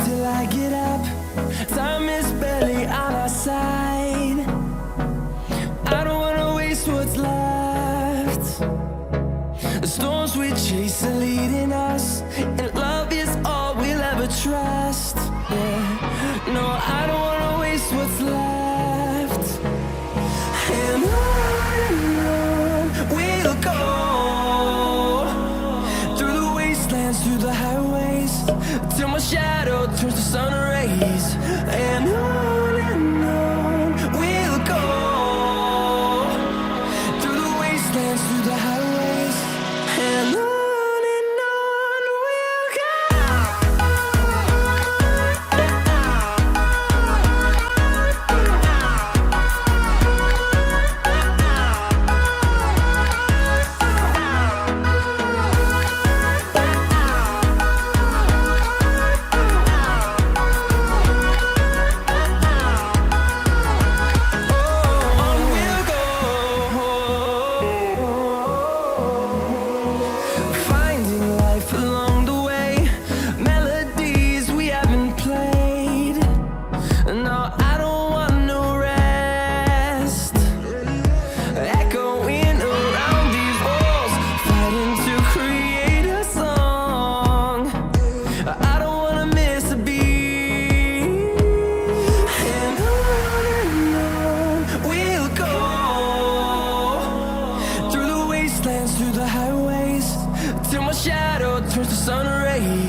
Till I get up, time is barely on our side. I don't wanna waste what's left. The storms we chase are leading us, and love is all we'll ever trust. Yeah. No, I don't wanna waste what's left. And on we'll go, through the wastelands, through the highways, till my shadow turns to sun rays. And on we'll go, through the wastelands, through the highways, and on we'll go. Through the highways, till my shadow turns to sun rays.